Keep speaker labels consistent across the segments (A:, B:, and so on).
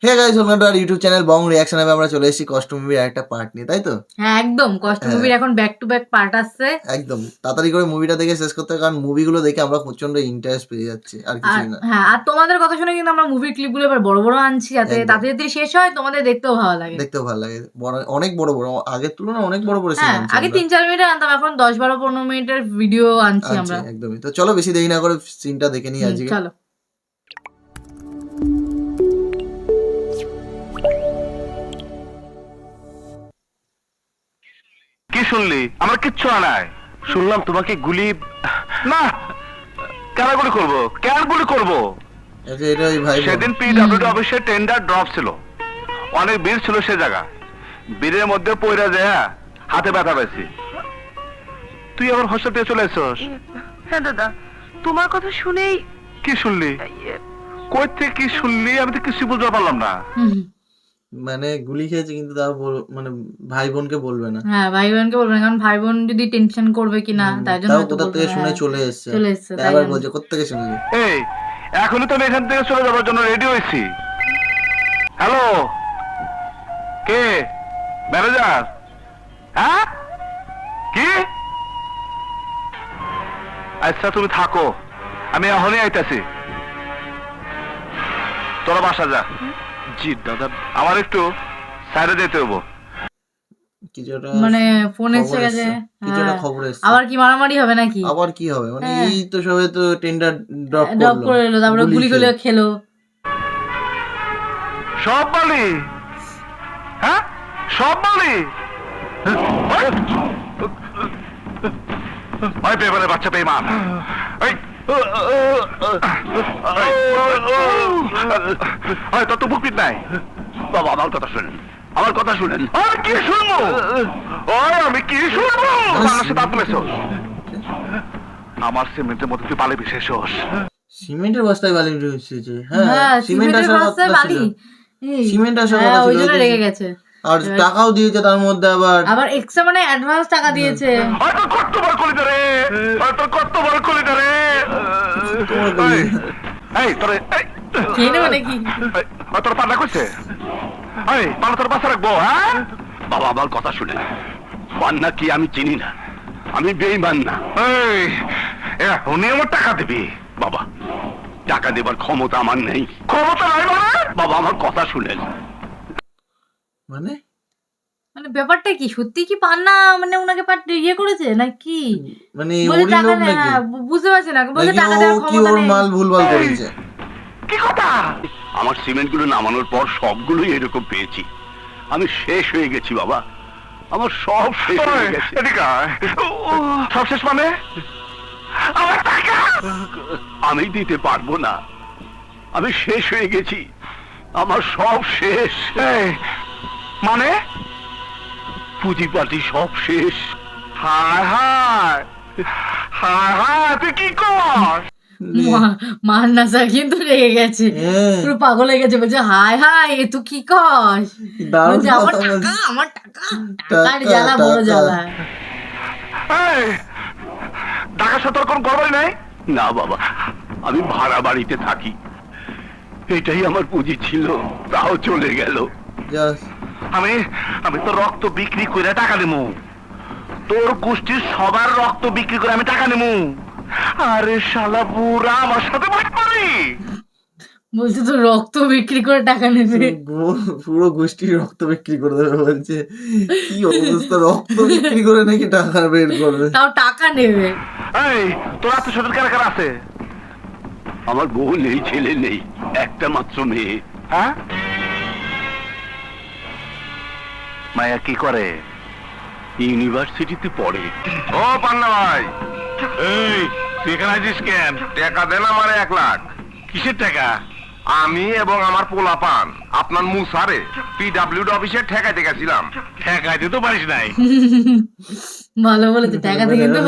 A: Hey guys, welcome to our YouTube channel Bong reaction. আমরা চলে এসেছি কষ্ট মুভির একটা পার্ট নিয়ে, তাই তো?
B: হ্যাঁ একদম, কষ্ট মুভির এখন ব্যাক টু ব্যাক পার্ট আসছে।
A: একদম তাড়াতাড়ি করে মুভিটা দেখে শেষ করতে হবে, কারণ মুভিগুলো দেখে আমরা প্রচন্ড ইন্টারেস্ট পেয়ে যাচ্ছি, আর কিছুই না।
B: হ্যাঁ, আর তোমাদের কথা শুনে কিন্তু আমরা মুভির ক্লিপগুলো এবার বড় বড় আনছি, যাতে তাড়াতাড়ি শেষ হয়, তোমাদের দেখতেও ভালো লাগে।
A: অনেক বড় বড়, আগের তুলনায় অনেক বড় বড় সিন
B: হ্যাঁ,
A: আনছি
B: আগে 3-4 মিনিটের আনতাম, এখন 10-12-15 মিনিটের ভিডিও আনছি আমরা।
A: একদমই। তো চলো বেশি দেরি না করে সিনটা দেখে নিই আজকে।
B: চলো।
C: কি শুনলি? আমার কিচ্ছু আনায়। শুনলাম তোমাকে গুলি না, কেন গুলি করবো? কেন গুলি করবো?
A: আচ্ছা, এটা ওই ভাই
C: সেদিন পিডব্লিউডি অফিসে টেন্ডার ড্রপ ছিল, অনেক ভিড় ছিল সে জায়গা। ভিড়ের মধ্যে পয়রা যায় হাতে ব্যথা পেয়েছি। তুই আবার হসপিটালে চলে এসছস?
D: হ্যাঁ দাদা, তোমার কথা শুনেই।
C: কি শুনলি? কই থেকে কি শুনলি? আমি তো কিছু বুঝতে পারলাম না।
A: মানে গুলি খেয়েছে, কিন্তু তাও মানে ভাই বোনকে বলবে না।
B: হ্যাঁ, ভাই বোনকে বলবে না, কারণ ভাই বোন যদি টেনশন করবে কিনা, তাই জন্য
A: তাও
B: হয়তো
A: কোথা থেকে
B: বলবে না।
A: শুনে চলে এসেছে।
B: তাই
A: আবার
B: জন্য।
A: বলছে কোথা থেকে শুনলি?
C: এই এখনই তো আমি এখান থেকে চলে যাওয়ার জন্য রেডি হয়েছি। হ্যালো, কে? ম্যানেজার? হ্যাঁ, কি? আচ্ছা তুমি থাকো, আমি এখনই আইতাছি। তোরা বাসা যা। জি দাদা, আমার একটু সাইডে যেতে হবো।
A: কিছুটা
B: মানে ফোন এসে
A: খবর
B: গেছে।
A: এসছে, কিছুটা
B: হ্যাঁ।
A: খবর এসছে।
B: আবার কি মারামারি হবে নাকি?
A: আবার কি হবে? মানে
B: হ্যাঁ।
A: এই তো সবে তো টেন্ডার ড্রপ
B: ড্রপ করে এলো, তারপরে গুলি গুলো খেলো।
C: সব বলি, হ্যাঁ সব বলি। ওই বেমানের বাচ্চা বেমান, তোর তো বুকপিট নাই। বাবা আমার কথা শুনেন, আমার কথা শুনেন। কি শুনবো? আমি কি শুনবো? আমার সিমেন্টের মধ্যে তুই পালে বিশেষ
A: সিমেন্টের বস্তায় বালি মিশিয়েছে।
B: হ্যাঁ,
A: হ্যাঁ, সিমেন্ট
B: সিমেন্টের
A: আসার
B: বস্তায়
A: কথা
B: বালি।
A: ছিল। সিমেন্ট আসার
B: হ্যাঁ,
A: কথা
B: ওই
A: ছিল,
B: জন্য রেগে গেছে।
A: আর টাকাও দিয়েছে তার মধ্যে আবার
B: এক্সট্রা মানে অ্যাডভান্স টাকা দিয়েছে।
C: হয়তো কত বড় কলিটা রে, হয়তো কত বড় কলিটা রে। এই তোরে
B: খেয়ে নেবে নাকি?
C: তোর পান্না করছে? এই পান্না তোর বাসা রাখবো? হ্যাঁ বাবা আমার কথা শুনে, পান্না কি আমি চিনি না, আমি বেঈমান না। এই উনি আমার টাকা দিবি? বাবা টাকা দেবার ক্ষমতা আমার নেই। ক্ষমতা নাই মানে? বাবা আমার কথা শুনেন।
A: মানে
B: মানে ব্যাপারটা কি, সত্যি কি পান্না মানে ওনাকে ইয়ে করেছে নাকি?
A: মানে
B: বলে
A: ওরই
B: টাকা
A: লোক
B: নেই,
A: নাকি?
B: হ্যাঁ, বুঝতে পারছি না, বলে
A: নাকি
B: টাকা
A: ও
B: দেওয়ার
A: কি
B: ক্ষমতা
A: ওর
B: নেই।
A: মাল ভুলভাল করেছে?
C: কি কথা? আমার সিমেন্ট গুলো নামানোর পর সবগুলোই এরকম পেয়েছি। আমি শেষ হয়ে গেছি বাবা, আমার সব শেষ হয়ে গেছে। সব শেষ মানে? আমার টাকা আমি দিতে পারবো না, আমি শেষ হয়ে গেছি, আমার সব শেষ। মানে পুঁজিপাটি সব শেষ। হায় হায় হায় হায়, তুই কি কর?
B: মান্না স্যার কিন্তু রেগে গেছে,
A: হ্যাঁ।
B: পুরো পাগল হয়ে গেছে, বলছে হায় হায় এ তুই কি কস?
A: দারুণ
B: বলছে আমার
A: কথা
B: টাকা,
A: বলছে।
B: আমার টাকা, টাকার জ্বালা বড় জ্বালা।
C: টাকা সতর্ক করবাই নাই? না বাবা, আমি ভাড়া বাড়িতে থাকি, এটাই আমার পুঁজি ছিল, তাও চলে গেল। আমি আমি তো রক্ত বিক্রি করে টাকা নেবো, তোর গোষ্ঠীর সবার রক্ত বিক্রি করে আমি টাকা নেবো। আরে শালা বুড়া আমার সাথে ভাগ করি?
B: বলছে তো রক্ত বিক্রি করে টাকা নেবে।
A: পুরো গোষ্ঠীর রক্ত বিক্রি করে দেবে বলছে। কি অবস্থা, রক্ত বিক্রি করে নাকি টাকা বের করবে?
B: তাও টাকা নেবে।
C: এই তোর আত্মীয় কারা কারা আছে? আমার বউ নেই, ছেলে নেই, একটা মাত্র মেয়ে। হ্যাঁ, মায়া কি করে? ইউনিভার্সিটিতে পড়ে। ও পান্না ভাই, এই তুই এখানে আছিস কেন? টাকা দেন আমার 1 লাখ। কিসের টাকা? আমি এবং আমার পোলাপান আপনার মুসারে পিডব্লিউডি অফিসে ঠেকাইতে গেছিলাম। ঠেকাইতে তো পারিস নাই।
B: ভালো বলেছে, টাকাতে কিন্তু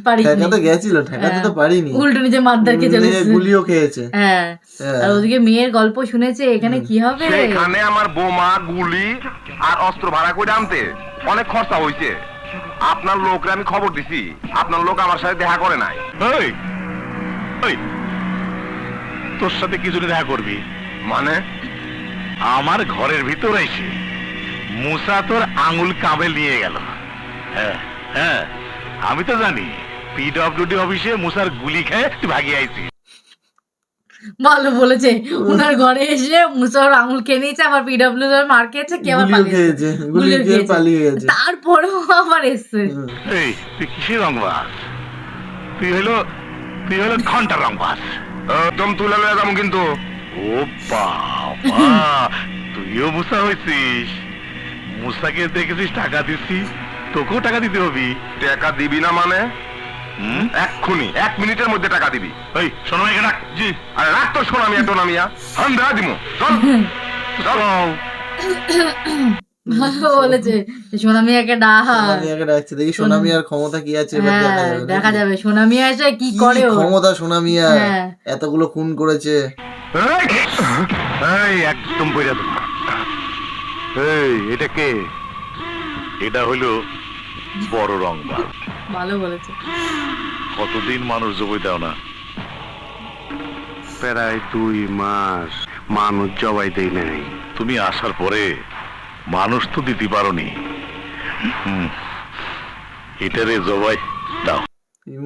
B: পারিস
A: ঠেকাতে গেছিল, ঠেকাতে তো পারিনি।
B: উল্টো নিজে মারদারকে চলে এসেছে।
A: গুলিও খেয়েছে।
B: হ্যাঁ, আর ওদিকে মেয়ের গল্প শুনেছে, এখানে কি হবে?
C: সেখানে আমার বোমা, গুলি আর অস্ত্র ভাড়া করে আনতে অনেক খরচা হইছে। আপনার লোকরে আমি খবর দিছি, আপনার লোক আমার সাথে দেখা করে নাই। তোর সাথে কি জন্য দেখা করবি? মানে আমার ঘরের ভিতর এসে মুসা তোর আঙুল কামড়ে নিয়ে গেল। হ্যাঁ হ্যাঁ, আমি তো জানি পিডব্লিউডি অফিসে মুসার গুলি খেয়ে তুই ভাগিয়ে আইছিস।
B: ভালো বলেছে, ওনার ঘরে এসে মুসার আঙুল খেয়ে নিয়েছে, আবার পিডব্লিউ মার খেয়েছে, কে আবার
A: গুলিও খেয়েছে, গুলি খেয়ে পালিয়ে গেছে।
B: তারপরেও আবার এসছে।
C: এই তুই কিসের রংবাজ? তুই হলো ঘন্টার রংবাজ। একদম তুলে লয়ে যাবো কিন্তু। ও বাবা, তুইও মুসা হয়েছিস? মুসাকে দেখেছিস টাকা দিছিস, তোকেও টাকা দিতে হবে।
E: টাকা দিবি না মানে? এক্ষুনি 1 মিনিটের মধ্যে টাকা দিবি।
C: এই শোনো এখানে রাখ। জি।
E: আরে রাখ তো সোনামিয়া টোনামিয়া, হান দেয়া দিমু। চল চল।
B: ভালো বলেছে, সোনামিয়াকে ডাক।
A: সোনামিয়াকে ডাকছে, দেখি সোনামিয়ার ক্ষমতা কি আছে এবার দেখা
B: হ্যাঁ,
A: যাবে।
B: দেখা যাবে সোনামিয়া এসে কি
A: কি
B: করে।
A: ক্ষমতা সোনামিয়া,
B: হ্যাঁ।
A: এতগুলো খুন করেছে।
C: এই একদম বইরা দেব। এই এটা কে? এটা হলো বড় রংবাজ।
B: ভালো বলেছে।
C: কতদিন মানুষ জবাই দাও না?
E: প্রায় 2 মাস মানুষ জবাই দেই নাই।
C: তুমি আসার পরে মানুষ তো দিতে পারোনি। এটারে জবাই দাও।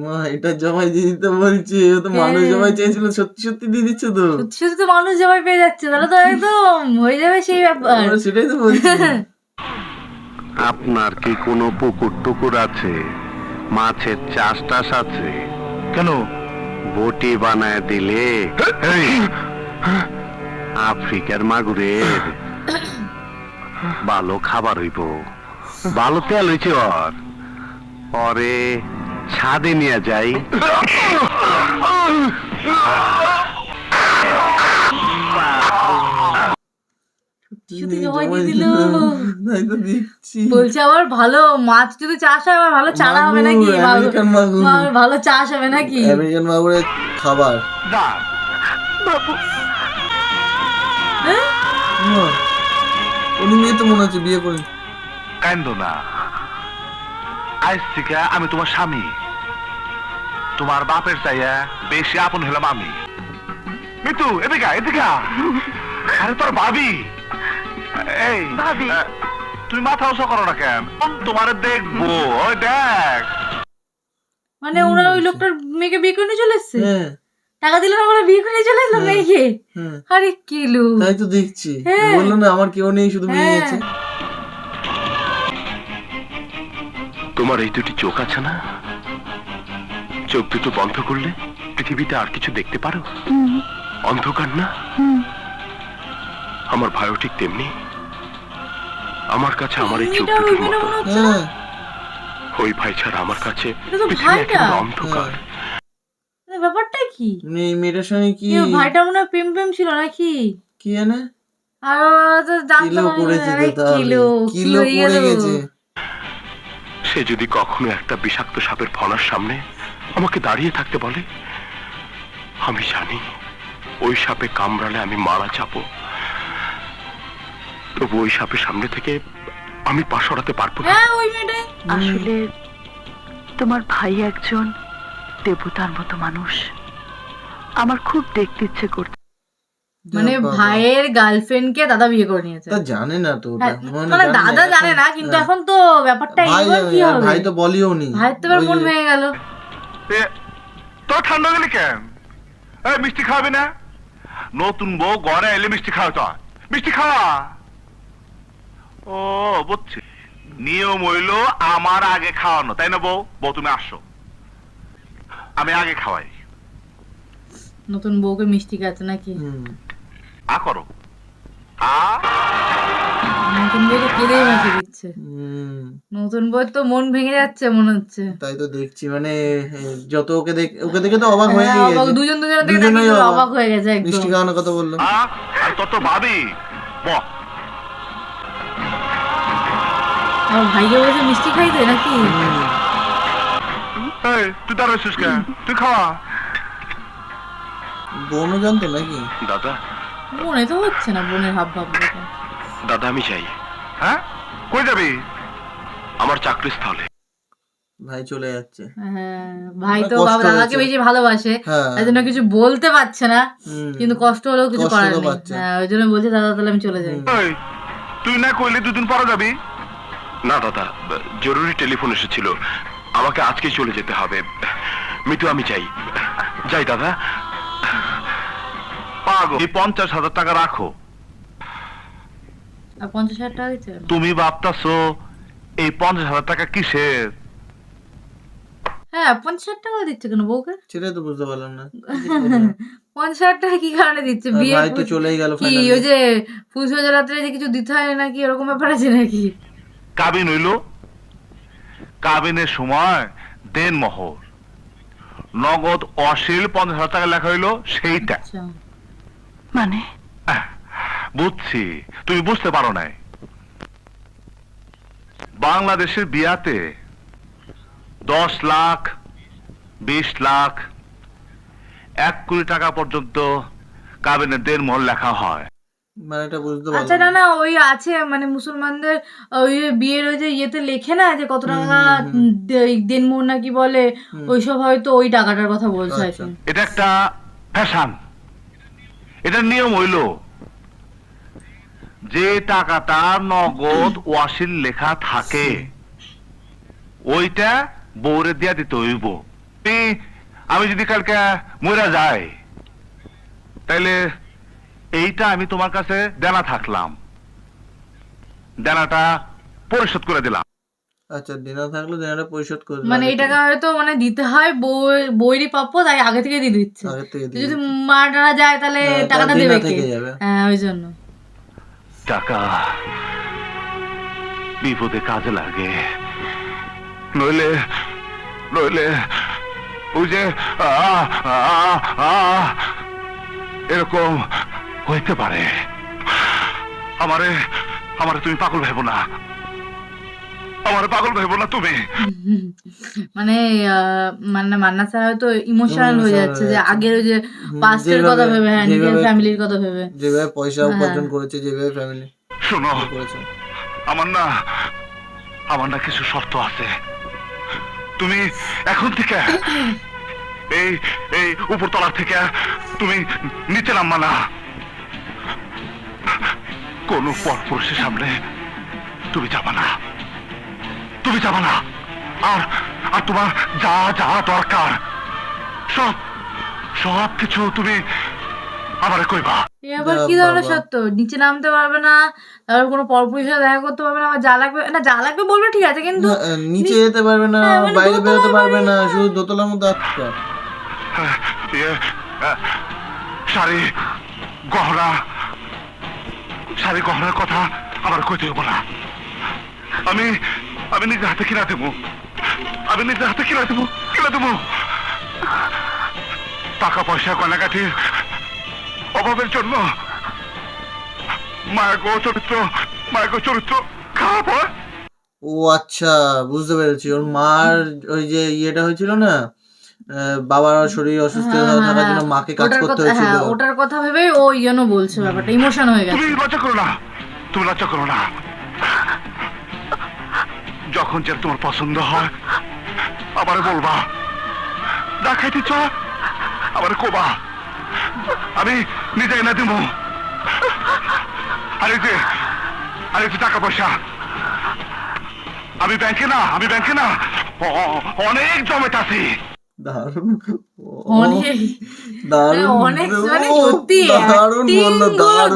A: মা, এটা জমাই দিয়ে দিতে বলছে, ও তো মানুষ জমাই চেয়েছিল, সত্যি সত্যি দিয়ে দিচ্ছে তো।
B: সত্যি সত্যি তো মানুষ জবাই পেয়ে যাচ্ছে, তাহলে তো একদম হয়ে যাবে সেই ব্যাপার।
A: আমরা সেটাই তো বলছি।
E: আপনার কি কোনো পুকুর টুকুর আছে? মাছের চাষ টাস আছে?
C: কেন?
E: বটি বানায় দিলে আফ্রিকার মাগুরের ভালো খাবার হইব, ভালো তেল হইছে। পরে ছাদে নিয়ে যাই।
B: সত্যি জবাই দিয়ে দিল।
A: তাই তো দেখছি।
B: বলছে আবার ভালো মাছ যদি চাষ হয়, আবার ভালো চারা হবে নাকি,
A: মাগুর, আমেরিকান মাগুর।
B: ভালো চাষ হবে নাকি।
A: আমেরিকান মাগুরের খাবার।
C: না
A: মা, উনি মেয়ে তো মনে হচ্ছে বিয়ে করে।
C: কান্দো না, আজ থেকে আমি তোমার স্বামী। তোমার বাপের চাইয়া বেশি আপন হলাম আমি। মিতু এদিকে এদিকে। আরে তোর ভাবি। এই
D: ভাবি।
C: তুমি মাথা উঁচু করো না কেন? তোমারে দেখবো, ওই দেখ।
B: মানে ওরা ওই লোকটার মেয়েকে বিয়ে করে নিয়ে চলে এসছে,
A: হ্যাঁ
B: টাকা দিল না, ওরা বিয়ে করে নিয়ে চলে এসলো মেয়েকে।
A: হ্যাঁ,
B: আরে কিলু,
A: তাই তো দেখছি।
B: হ্যাঁ।
A: বললো না আমার কেউ নেই, শুধু মেয়ে
B: হ্যাঁ।
A: আছে।
E: তোমার এই দুটি চোখ আছে না? চোখ দুটো বন্ধ করলে পৃথিবীতে আর কিছু দেখতে পারো? অন্ধকার না? আমার ভাইও ঠিক তেমনি। আমার কাছে আমার এই চোখ
B: এটা ওই
E: দুটোর
B: মেয়েটা
E: মতো।
B: মনে হচ্ছে না?
A: হ্যাঁ,
E: ওই ভাই ছাড়া আমার কাছে
B: এটা তো
E: পৃথিবী
B: ভাইটা।
E: একেবারে অন্ধকার।
B: মানে ব্যাপারটা কি?
A: মানে এই মেয়েটার সঙ্গে কি
B: কি ভাইটা মনে হয় প্রেম প্রেম ছিল নাকি?
A: কি জানে,
B: আর ওরা তো জানতো
A: কিলো
B: না,
A: করেছে
B: আরে
A: তো তাহলে।
B: কিলো
A: কিলো
B: হয়ে
A: পড়ে
B: গেল।
A: গেছে।
E: সে যদি কখনো একটা বিষাক্ত সাপের ফনার সামনে আমাকে দাঁড়িয়ে থাকতে বলে, আমি জানি ওই সাপে কামড়ালে আমি মারা যাব। তবু ওই সাপের সামনে থেকে আমি পা সরাতে পারবো না।
B: হ্যাঁ ওই মেয়েটাই।
D: আসলে তোমার ভাই একজন দেবতার মতো মানুষ। আমার খুব দেখতে ইচ্ছে করছে।
B: মানে
A: বাবা।
B: ভাইয়ের গার্লফ্রেন্ড কে দাদা বিয়ে করে নিয়েছে।
A: তা জানে না তো ওটা।
B: হ্যাঁ, মানে দাদা জানে না, কিন্তু এখন তো ব্যাপারটা
A: ভাই
B: এইবার কি
A: জানে, আর
B: হবে?
A: ভাই তো বলিও নি।
B: ভাইয়ের তো এবার
A: ওই
B: মন
A: যে-
B: ভেঙে গেল।
C: তোর ঠান্ডা গেলি কেন? এই মিষ্টি খাওয়াবি না? নতুন বউ ঘরে এলে মিষ্টি খাওয়া তো। মিষ্টি খাওয়া। ও বুঝছি, নিয়ম হইলো আমার আগে খাওয়ানো, তাই না বউ? বউ তুমি আসো, আমি আগে খাওয়াই।
B: নতুন বউকে মিষ্টি খাচ্ছে নাকি?
A: হুম।
C: আ করো আ।
B: নতুন বউকে কেঁদেই মাখি দিচ্ছে।
A: হুম,
B: নতুন বউয়ের তো মন ভেঙে যাচ্ছে মনে হচ্ছে।
A: তাই তো দেখছি। মানে যত ওকে দেখে তো অবাক হয়ে
B: হ্যাঁ, অবাক,
A: গেছে।
B: দুজনের দিকে
A: দুজনেই
B: তাকিয়ে
A: অবাক।
B: অবাক হয়ে গেছে একদম।
A: মিষ্টি খাওয়ানোর কথা বললো।
C: আর তোর তো ভাবি বহ।
B: আমার ভাইকে বলেছে মিষ্টি খাইতে নাকি?
C: এই তুই দাঁড়াইছিস কেন? তুই খাওয়া।
A: বোনও জানতো নাকি?
E: দাদা,
B: মনে তো হচ্ছে না বোনের হাব ভাব দেখে।
E: দাদা আমি চাই
C: হ্যাঁ কই যাবি?
E: আমার চাকরির স্থলে।
A: ভাই চলে যাচ্ছে।
B: হ্যাঁ, ভাই তো
A: কষ্ট
B: বাবা দাদাকে
A: হয়েছে।
B: বেশি ভালোবাসে,
A: হ্যাঁ
B: তাই জন্য কিছু বলতে পারছে না,
A: হুম।
B: কিন্তু কষ্ট হলেও কিছু
A: কষ্ট
B: করার
A: তো
B: নেই।
A: পাচ্ছে।
B: হ্যাঁ, ওই জন্য বলছে দাদা তাহলে আমি চলে যাই।
A: হুম।
C: এই, তুই না কইলে দুদিন পরে যাবি?
E: না দাদা, জরুরি টেলিফোন এসেছিল, আমাকে আজকেই চলে যেতে হবে। মিতু আমি চাই, যাই দাদা।
C: পাগল, এই 50,000 টাকা রাখো।
B: আর 50,000 টাকা দিচ্ছে কেন?
C: তুমি ভাবতাছো এই 50,000 টাকা কিসের?
B: হ্যাঁ, 50,000 টাকা দিচ্ছে কেন বউকে?
A: সেটাই তো বুঝতে পারলাম না।
B: 50,000 টাকা কি কারণে দিচ্ছে?
A: আর
B: বিয়ে
A: ভাই তো চলেই গেল
B: কি
A: finally।
B: ওই যে পুজো রাত্রে যে কিছু দিতে হয় নাকি, এরকম ব্যাপার আছে নাকি?
C: কাবিন হইল, কাবিনের সময় দেন মোহর, নগদ অশীল 50,000 টাকা লেখা হইলো সেইটা।
B: আচ্ছা,
D: মানে
C: বুঝছি, তুমি বুঝতে পারো নাই। বাংলাদেশের বিয়াতে 10 লাখ, 20 লাখ, 1 কোটি টাকা পর্যন্ত কাবিনের দেন মোহর লেখা হয়।
A: মানে এটা বুঝতে
B: আচ্ছা,
A: পারলাম
B: না ওই আছে মানে মুসলমানদের ওই যে বিয়ের ওই যে ইয়েতে লেখে না যে কত টাকা দেনমোহর নাকি বলে, ওইসব হয়তো ওই টাকাটার কথা বলছে I
A: আচ্ছা।
B: think।
C: এটা একটা ফ্যাশন, এটা নিয়ম হইল যে টাকাটা নগদ ওয়াসিল লেখা থাকে ওইটা বউরে দিয়া দিতে হইব। আমি যদি কালকে মরে যাই তাইলে এইটা আমি তোমার কাছে দেনা থাকলাম, দেনাটা পরিশোধ করে দিলাম।
A: আচ্ছা, দিনা থাকলে দিনাটা পরিশোধ করে
B: মানে এই টাকা হয়তো মানে দিতে হয় বইয়েরই প্রাপ্য, তাই আগে থেকে দিয়ে দিচ্ছে।
A: আগে থেকে
B: তো
A: দিয়ে
B: যদি
A: দিচ্ছে।
B: মারা যায় তাহলে
A: হ্যাঁ,
B: টাকাটা
A: তার
B: দেবে
A: দেনা
B: কে?
A: থেকে যাবে।
B: হ্যাঁ, ওই জন্য।
C: টাকা বিপদে কাজে লাগে, নইলে নইলে ওই যে এরকম হইতে পারে। আমারে আমারে তুমি পাগল ভেবো না, আমারে পাগল ভেবো না তুমি।
B: মানে মানে মান্না স্যার হয়তো ইমোশনাল হয়ে যাচ্ছে যে
A: যাচ্ছে।
B: আগের ওই যে পাস্টের কথা ভেবে, হ্যাঁ, নিজের
A: যেভাবে-
B: ফ্যামিলির কথা ভেবে।
A: যেভাবে পয়সা
B: হ্যাঁ।
A: উপার্জন করেছে, যেভাবে ফ্যামিলি
C: শোনো,
A: করেছে।
C: আমার না কিছু শর্ত আছে। তুমি এখন থেকে এই এই উপরতলার থেকে তুমি নিচে নামবা না। কোন পরপুরুষের সামনে তুমি যাবা না, তুমি যাবা না। আর আর তোমার যা যা দরকার সব সব কিছু তুমি আমারে কইবা।
B: এ আবার
A: যা
B: কি ধরনের
A: বাবা।
B: সত্য? নিচে নামতে পারবে না, তারপর কোনো পরপুরুষের সাথে দেখা করতে পারবে না, আবার যা লাগবে না, যা লাগবে বলবে ঠিক আছে, কিন্তু
A: না, নিচে যেতে পারবে না,
B: হ্যাঁ, মানে
A: বাইরে বেরোতে
B: দোতলায়
A: পারবে না, শুধু দোতলার মধ্যে আটকা।
C: শাড়ি গহনা, শাড়ি গহনার কথা আমার কইতে হবো না। আমি আমি নিজের হাতে কিনা দেবো, আমি নিজের হাতে কিনা দেবো। টাকা পয়সা গয়নাগাঠির অভাবের জন্য মায়াগো চরিত্র খারাপ হয়।
A: ও আচ্ছা, বুঝতে পেরেছি। ওর মার ওই যে ইয়েটা হয়েছিল না, বাবার শরীর অসুস্থ থাকার জন্য মাকে কাজ
B: ওটার
A: করতে
B: কথা,
A: হয়েছিল।
B: হ্যাঁ, ওটার কথা ভেবে ও ইয়েনো বলছে ব্যাপারটা, ইমোশন হয়ে
C: তুমি
B: গেছে।
C: লজ্জা করো না, তুমি লজ্জা করো না। যখন যে তোমার পছন্দ হয় আমারে বলবা, যা খাইতে চ আমারে কোবা, আমি নিজে এনে দিব। আর এই যে টাকা পয়সা আমি ব্যাংকে না অনেক জমেট আছি।
A: দারুণ,
B: অনেক
A: দারুণ,
B: অনেক মানে
A: ও,
B: সত্যি
A: দারুণ বললো,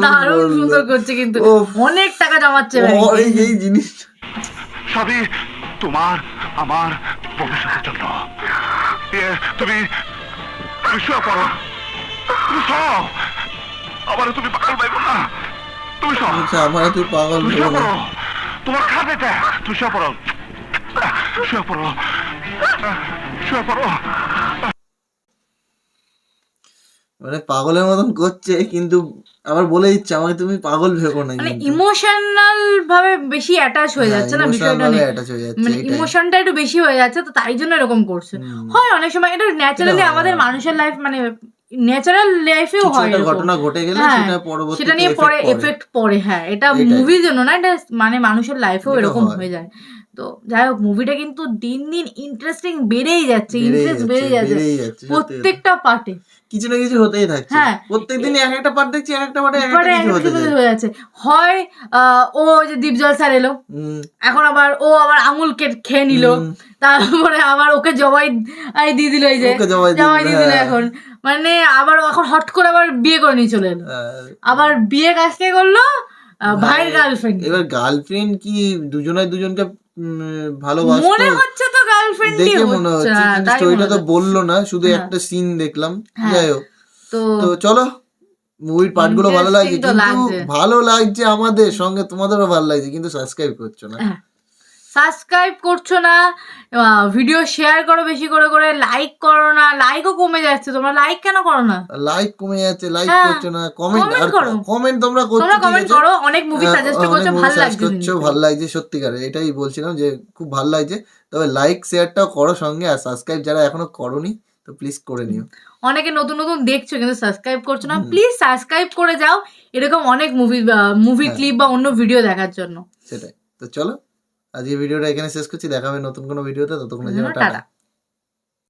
B: দারুণ
A: বললো।
B: সুন্দর করছে, কিন্তু
A: উফ।
B: অনেক টাকা জমাচ্ছে
A: ও,
B: ব্যাংকে।
A: এই জিনিস
C: সবই তোমার আমার ভবিষ্যতের জন্য। তুমি শুয়ে পড়ো, তুমি সব আবার তুমি পাগল পাইব না, তুমি সব
A: আচ্ছা, আমার তুই পাগল
C: তুমি
A: ভেবো
C: শুয়ে
A: না।
C: পড়ো, তোমার খাবে তুমি শুয়ে পড়ো, শুয়ে পড়ো।
A: মানে পাগলের মতন করছে, কিন্তু আবার বলে দিচ্ছে আমাকে তুমি পাগল ভেবো না।
B: মানে
A: কিন্তু।
B: ইমোশনাল ভাবে বেশি অ্যাটাচ হয়ে
A: হ্যাঁ,
B: যাচ্ছে না
A: emotional
B: বিষয়টা
A: ভাবে
B: নিয়ে,
A: attach হয়ে যাচ্ছে,
B: মানে
A: এটাই।
B: ইমোশনটা একটু বেশি হয়ে যাচ্ছে, তো তাই জন্য এরকম করছে। হয় অনেক সময় এটা ন্যাচারালি
A: এটা হয়।
B: আমাদের মানুষের লাইফ, মানে ন্যাচারাল লাইফেও
A: কিছু
B: হয়
A: একটা
B: এরকম।
A: ঘটনা ঘটে গেলে
B: হ্যাঁ,
A: সেটা পরবর্তীতে
B: সেটা নিয়ে
A: effect
B: পরে
A: পড়ে।
B: এফেক্ট পড়ে। হ্যাঁ, এটা
A: এটাই।
B: মুভির জন্য না, এটা মানে মানুষের লাইফেও
A: এটা
B: এরকম
A: হয়।
B: হয়ে যায়। তো যাই হোক মুভিটা কিন্তু দিন দিন ইন্টারেস্টিং বেড়েই যাচ্ছে, ইন্টারেস্ট বেড়েই যাচ্ছে প্রত্যেকটা পার্টে,
A: কিছু না কিছু হতেই থাকছে।
B: হ্যাঁ।
A: প্রত্যেকদিন এক একটা পার্ট দেখছি, এক একটা পার্টে এক
B: পরে
A: একটা কিছু হতে
B: একটু
A: যায়।
B: হয়ে যাচ্ছে। হয় ও যে দীপজল স্যার এলো, এখন আবার ও আবার আঙুল খেয়ে নিল, তারপরে আবার ওকে জবাই দিয়ে দিল, এই যে
A: ওকে জবাই
B: দিয়ে দিল এখন, মানে আবার এখন হট করে আবার বিয়ে করে নিয়ে চলে এলো। আবার বিয়ে কাজকে করলো ভাইয়ের গার্লফ্রেন্ড।
A: এবার গার্লফ্রেন্ড কি দুজনাই দুজনকে ভালোবাসতো
B: মনে হচ্ছে তো গার্লফ্রেন্ড
A: দেখে মনে হচ্ছে, কিন্তু স্টোরিটা তো বললো না, শুধু একটা সিন দেখলাম। যাই হোক, তো চলো মুভির পার্ট গুলো ভালো লাগছে, কিন্তু ভালো লাগছে আমাদের সঙ্গে, তোমাদেরও ভালো লাগছে, কিন্তু সাবস্ক্রাইব করছো না।
B: সাবস্ক্রাইব করছো না, ভিডিও শেয়ার করো বেশি করে করে, লাইক করো না, লাইকও কমে যাচ্ছে, তোমরা লাইক কেন করো না?
A: লাইক কমে যাচ্ছে, লাইক করছো না, কমেন্ট
B: করো,
A: কমেন্ট তোমরা করছো,
B: তোমরা কমেন্ট করো, অনেক মুভি সাজেস্ট করছো, ভালো লাগছে,
A: ভালো লাগছে সত্যিকার, এটাই বলছিলাম যে খুব ভালো লাগছে। তবে লাইক শেয়ারটাও করো সঙ্গে, আর সাবস্ক্রাইব যারা এখনো করোনি তো প্লিজ করে নিও।
B: অনেকে নতুন নতুন দেখছো কিন্তু সাবস্ক্রাইব করছো না, প্লিজ সাবস্ক্রাইব করে যাও এরকম অনেক মুভি ক্লিপ বা অন্য ভিডিও দেখার জন্য।
A: সেটাই, তো চলো আজকে ভিডিওটা এখানে শেষ করছি, দেখা হবে নতুন কোনো ভিডিওতে, ততক্ষণের জন্য টাটা।